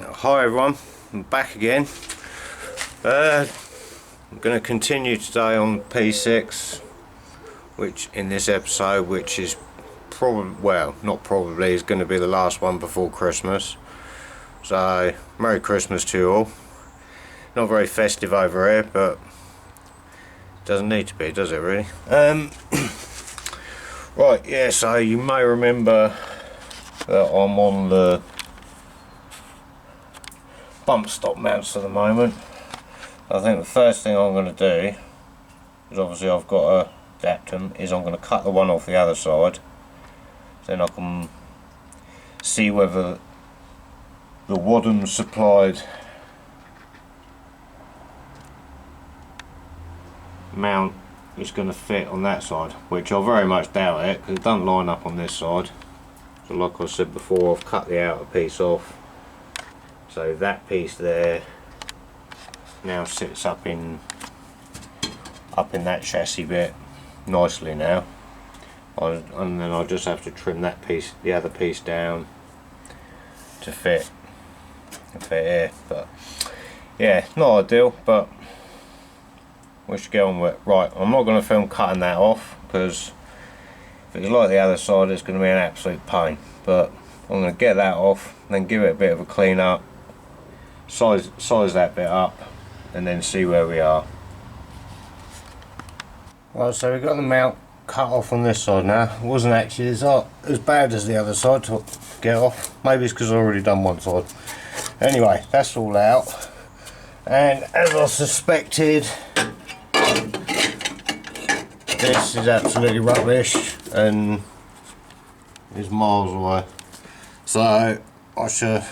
Hi everyone, I'm back again. I'm going to continue today on P6, which in this episode, which is probably, well, not probably, is going to be the last one before Christmas. So, Merry Christmas to you all. Not very festive over here, but it doesn't need to be, does it really? Right, yeah, so you may remember that I'm on the bump stop mounts at the moment. I think the first thing I'm going to do is, obviously I've got to adapt them, is I'm going to cut the one off the other side, then I can see whether the Wadham supplied mount is going to fit on that side, which I very much doubt it, because it doesn't line up on this side. So like I said before, I've cut the outer piece off, so that piece there now sits up in that chassis bit nicely now, and then I'll just have to trim that piece, the other piece down to fit here. But yeah, not ideal, but we should get on with it. Right, I'm not going to film cutting that off, because if it's like the other side it's going to be an absolute pain, but I'm going to get that off, then give it a bit of a clean up, size that bit up, and then see where we are. Right, so we've got the mount cut off on this side now. It wasn't actually as bad as the other side to get off. Maybe it's because I've already done one side. Anyway, that's all out, and as I suspected, this is absolutely rubbish and is miles away. So I should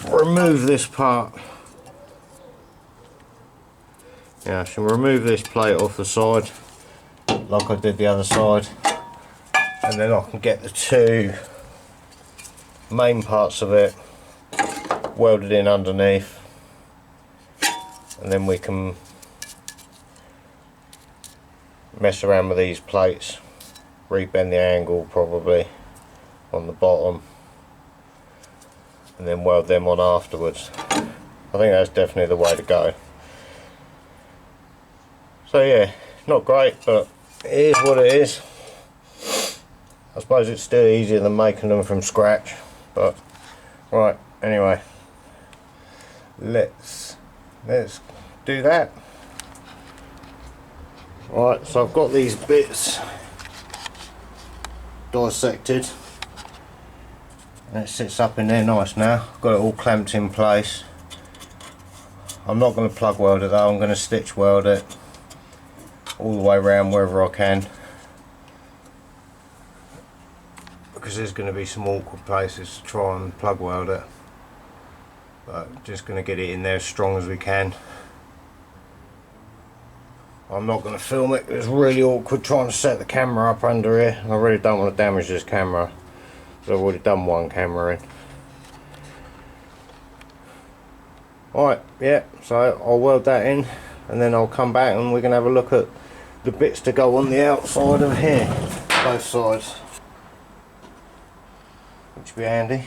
remove this part. Yeah, I shall remove this plate off the side like I did the other side, and then I can get the two main parts of it welded in underneath, and then we can mess around with these plates, rebend the angle probably on the bottom, and then weld them on afterwards. I think that's definitely the way to go. So yeah, not great, but it is what it is. I suppose it's still easier than making them from scratch, but right, anyway, let's do that. Right, so I've got these bits dissected, and it sits up in there nice now. I've got it all clamped in place. I'm not going to plug weld it though, I'm going to stitch weld it all the way around wherever I can, because there's going to be some awkward places to try and plug weld it, but just going to get it in there as strong as we can. I'm not going to film it, it's really awkward trying to set the camera up under here. I really don't want to damage this camera, because I've already done one camera in. Alright, yeah, so I'll weld that in, and then I'll come back and we can have a look at the bits to go on the outside of here, both sides, which will be handy.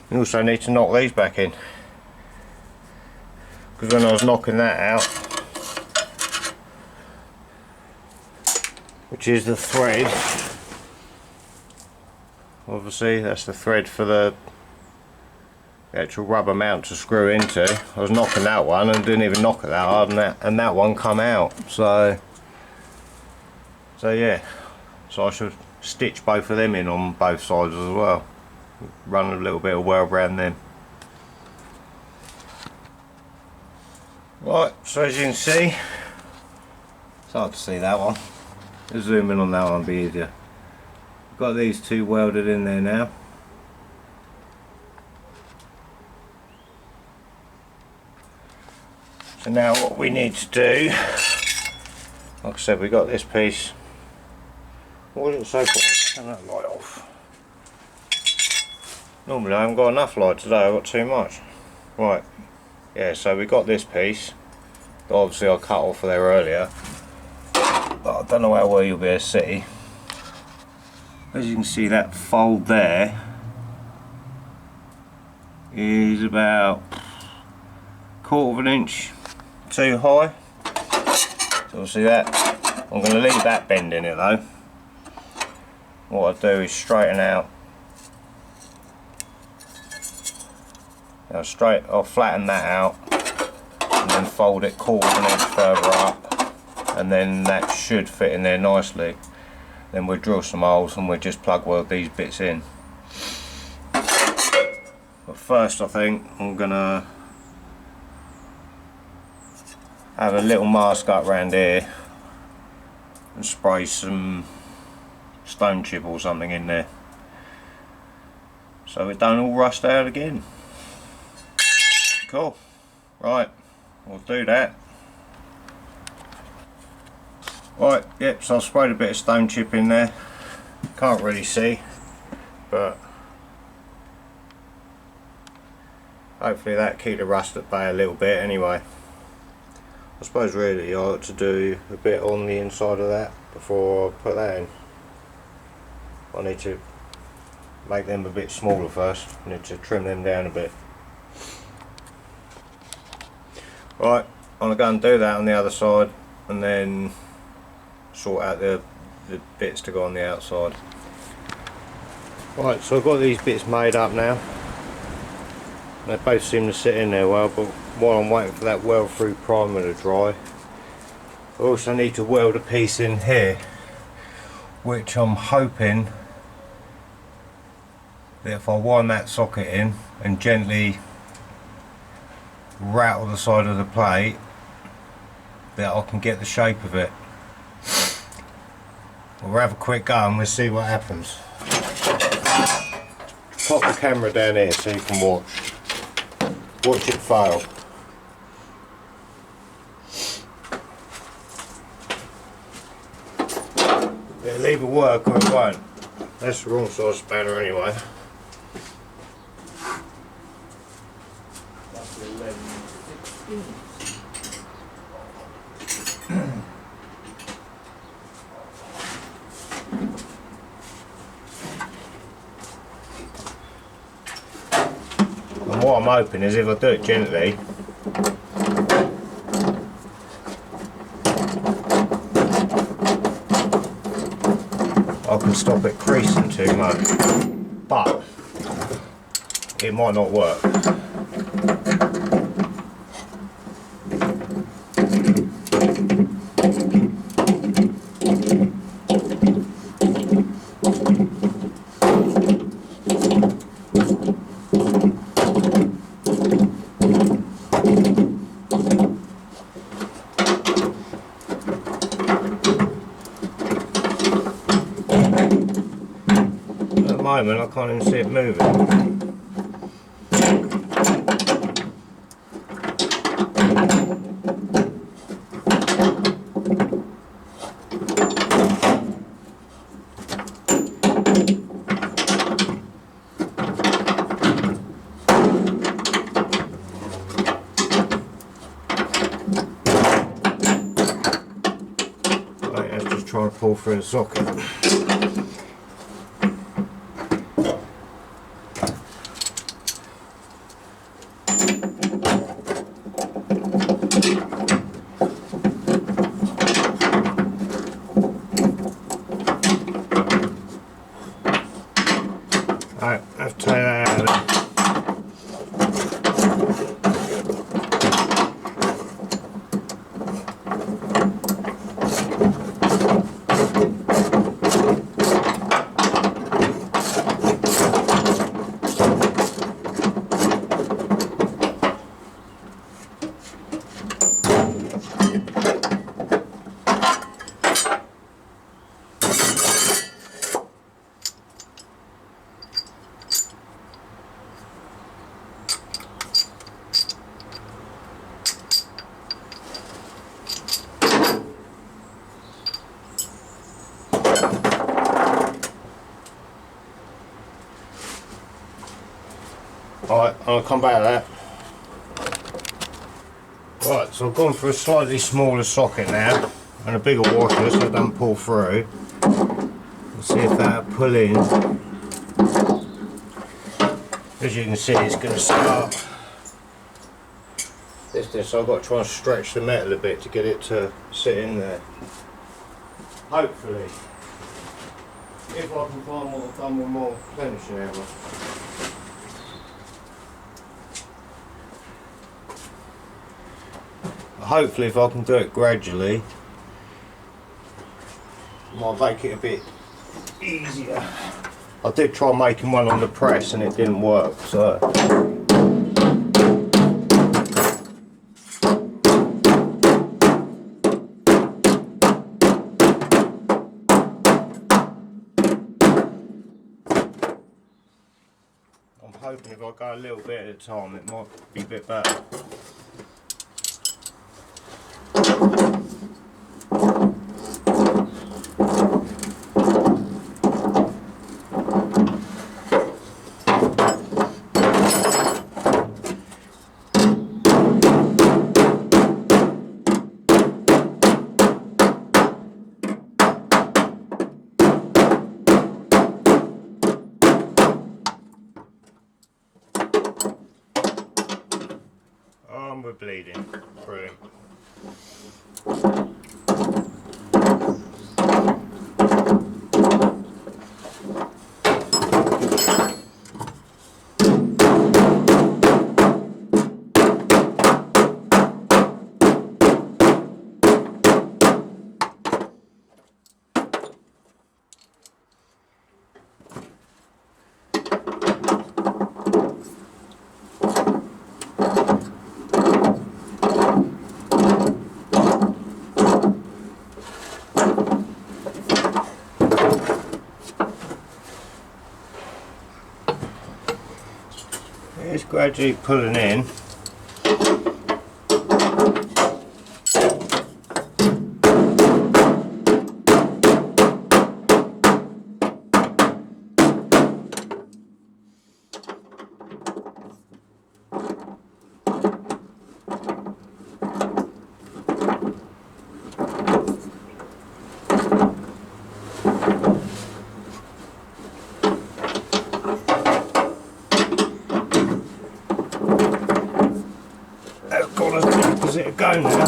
You also need to knock these back in, because when I was knocking that out, which is the thread, obviously that's the thread for the actual rubber mount to screw into. I was knocking that one and didn't even knock it that hard, and that one come out. So yeah, so I should stitch both of them in on both sides as well, run a little bit of weld around them. Right, so as you can see, it's hard to see that one. I'll zoom in on that one, be easier. Got these two welded in there now. So now what we need to do, like I said, we got this piece. What was it so bright? Turn that light off. Normally I haven't got enough light today, I've got too much. Right, yeah, so we got this piece that obviously I cut off there earlier, but I don't know how well you'll be able to see. as you can see, that fold there is about 1/4 of an inch too high. So you'll see that. I'm going to leave that bend in it though. What I do is straighten out. I'll flatten that out and then fold it 1/4 of an inch further up, and then that should fit in there nicely. Then we'll drill some holes and we'll just plug weld these bits in. But first I think I'm gonna have a little mask up round here and spray some stone chip or something in there so it don't all rust out again. Cool. Right, we'll do that. Right, yep, so I've sprayed a bit of stone chip in there. Can't really see, but hopefully that keep the rust at bay a little bit anyway. I suppose really I ought to do a bit on the inside of that before I put that in. I need to make them a bit smaller first. I need to trim them down a bit. Right, I'm going to go and do that on the other side and then sort out the bits to go on the outside. Right, so I've got these bits made up now. They both seem to sit in there well, but while I'm waiting for that weld through primer to dry, I also need to weld a piece in here, which I'm hoping that if I wind that socket in and gently rattle the side of the plate, that I can get the shape of it. We'll have a quick go and we'll see what happens. Pop the camera down here so you can watch it fail. It'll either work or it won't. That's the wrong size spanner anyway. And what I'm hoping is if I do it gently, I can stop it creasing too much, but it might not work. At the moment I can't even see it moving. Right, let's just try and pull through the socket. Alright, I have to take that out of there. Alright, I'll come back to that. Right, so I've gone for a slightly smaller socket now and a bigger washer so it doesn't pull through. See if that'll pull in. As you can see, it's going to start. So I've got to try and stretch the metal a bit to get it to sit in there. Hopefully, if I can find what I've done with more plenishing hammer. Hopefully, if I can do it gradually, it might make it a bit easier. I did try making one on the press and it didn't work, so. I'm hoping if I go a little bit at a time, it might be a bit better. We're bleeding. Brilliant. It's gradually pulling in. Is it a go now?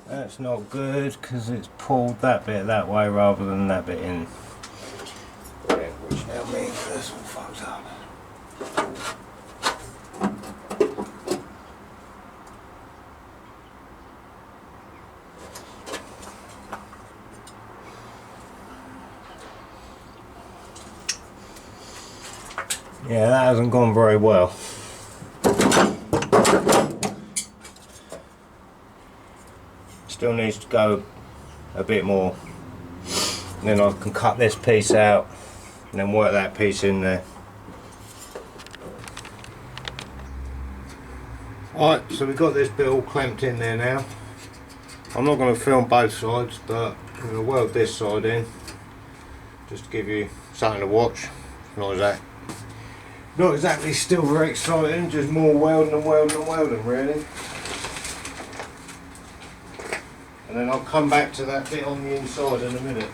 That's not good because it's pulled that bit that way rather than that bit in. Which now means this one fucked up. Yeah, that hasn't gone very well. Still needs to go a bit more. And then I can cut this piece out and then work that piece in there. Alright, so we've got this bit all clamped in there now. I'm not going to film both sides, but I'm going to weld this side in just to give you something to watch. Not exactly still very exciting, just more welding and welding and welding really. And then I'll come back to that bit on the inside in a minute.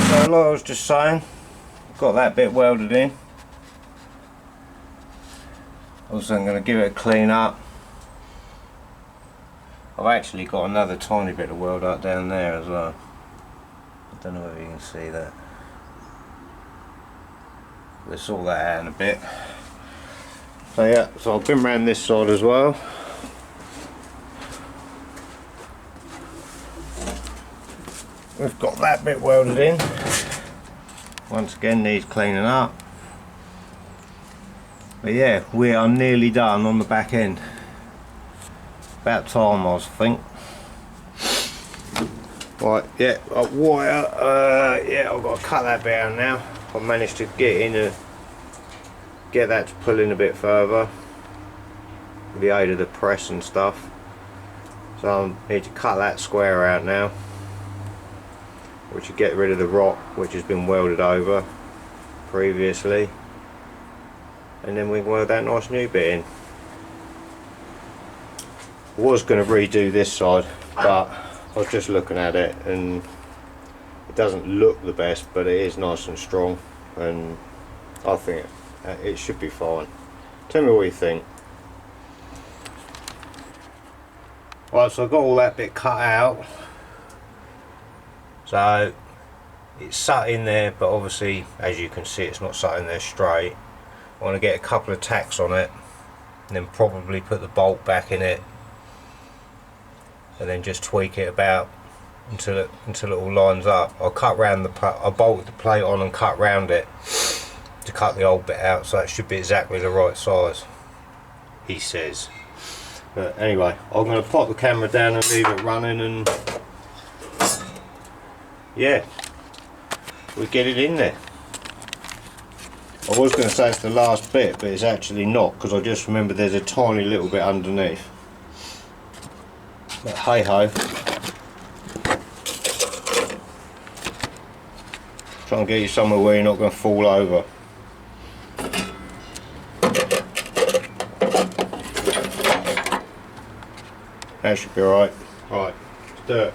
So like I was just saying, got that bit welded in. Also I'm going to give it a clean up. I've actually got another tiny bit of weld up down there as well. I don't know whether you can see that. We'll sort that out in a bit. So yeah, so I've been around this side as well. We've got that bit welded in. Once again needs cleaning up. But yeah, we are nearly done on the back end. About time, I think. Right, yeah, wire. Yeah, I've got to cut that bit out now. I managed to get that to pull in a bit further with the aid of the press and stuff. So I need to cut that square out now, which will get rid of the rock which has been welded over previously, and then we can weld that nice new bit in. I was going to redo this side, but I was just looking at it and it doesn't look the best, but it is nice and strong, and I think it should be fine. Tell me what you think. Right, so I've got all that bit cut out. So it's sat in there, but obviously as you can see it's not sat in there straight. I want to get a couple of tacks on it and then probably put the bolt back in it and then just tweak it about until it all lines up. I'll cut round I bolted the plate on and cut round it to cut the old bit out, so it should be exactly the right size, he says. But anyway, I'm going to pop the camera down and leave it running, and yeah, we get it in there. I was going to say it's the last bit, but it's actually not, because I just remembered there's a tiny little bit underneath. But hey ho. Try and get you somewhere where you're not going to fall over. That should be alright. Right, let's do it.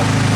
up.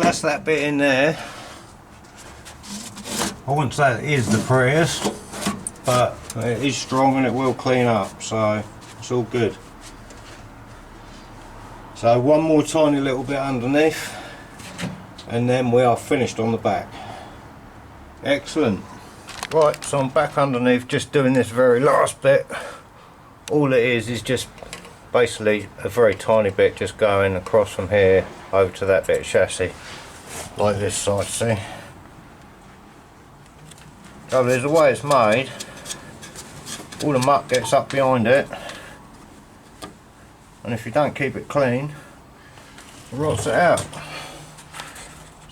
that's that bit in there. I wouldn't say it is the prettiest, but it is strong and it will clean up, so it's all good. So one more tiny little bit underneath, and then we are finished on the back. Excellent. Right, so I'm back underneath, just doing this very last bit. All it is just basically a very tiny bit just going across from here over to that bit of chassis, like this side, see? So there's the way it's made, all the muck gets up behind it, and if you don't keep it clean, it rots it out.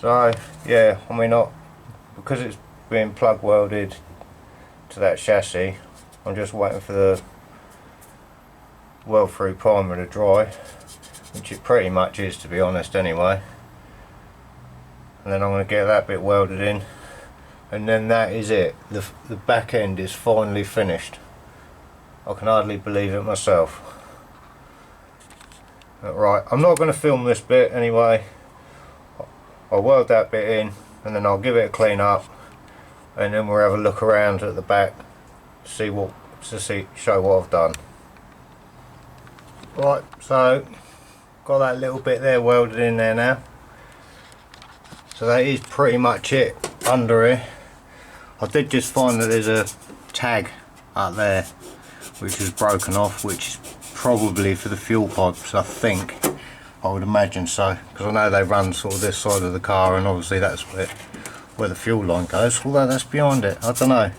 So yeah, I mean, because it's being plug welded to that chassis, I'm just waiting for the weld through primer to dry, which it pretty much is, to be honest, anyway. And then I'm going to get that bit welded in, and then that is it. The back end is finally finished. I can hardly believe it myself. But right, I'm not going to film this bit anyway. I'll weld that bit in, and then I'll give it a clean up, and then we'll have a look around at the back, show what I've done. Right, so got that little bit there welded in there now. So that is pretty much it under here. I did just find that there's a tag up there which is broken off, which is probably for the fuel pipes, I think. I would imagine so, because I know they run sort of this side of the car, and obviously that's where the fuel line goes, although that's behind it. I don't know.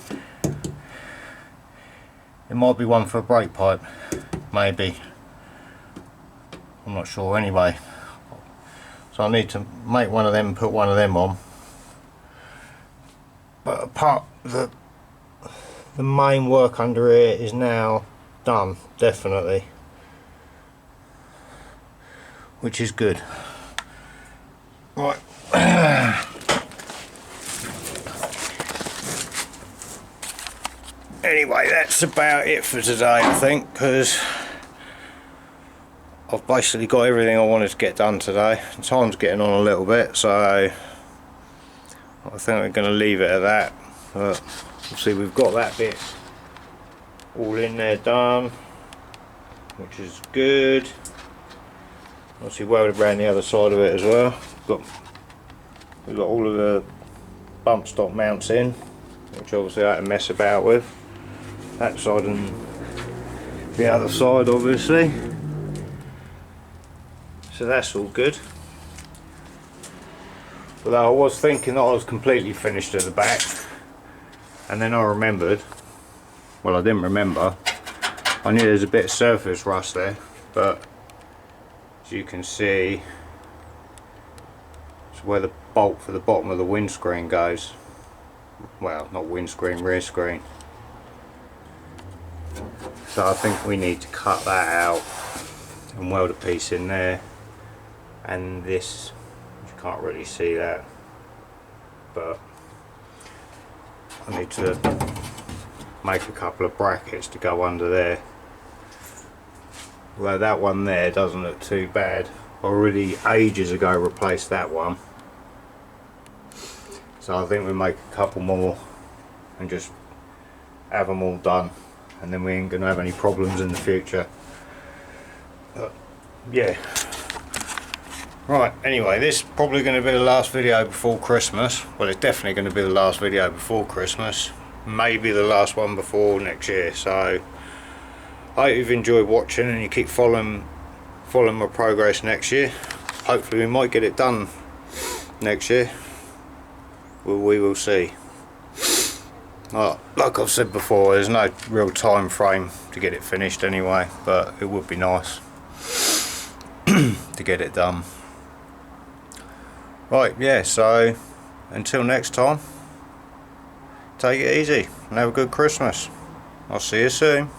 It might be one for a brake pipe, maybe. I'm not sure anyway. So I need to make one of them and put one of them on. But apart the main work under here is now done, definitely, which is good. Right. Anyway, that's about it for today, I think, because I've basically got everything I wanted to get done today. Time's getting on a little bit, so I think we're going to leave it at that. But see, we've got that bit all in there done, which is good. Obviously welded around the other side of it as well. We've got all of the bump stop mounts in, which obviously I had to mess about with. That side and the other side, obviously. So that's all good. Although I was thinking that I was completely finished at the back, and then I remembered, well, I didn't remember, I knew there's a bit of surface rust there, but as you can see, it's where the bolt for the bottom of the windscreen goes. Well, not windscreen, rear screen. So I think we need to cut that out and weld a piece in there. And this, you can't really see that, but I need to make a couple of brackets to go under there. Although that one there doesn't look too bad. I already ages ago replaced that one. So I think we'll make a couple more and just have them all done, and then we ain't going to have any problems in the future. But yeah. Right, anyway, this is probably going to be the last video before Christmas. Well, it's definitely going to be the last video before Christmas. Maybe the last one before next year. So I hope you've enjoyed watching and you keep following my progress next year. Hopefully we might get it done next year. Well, we will see. Like I've said before, there's no real time frame to get it finished anyway, but it would be nice to get it done. Right, yeah, so until next time, take it easy and have a good Christmas. I'll see you soon.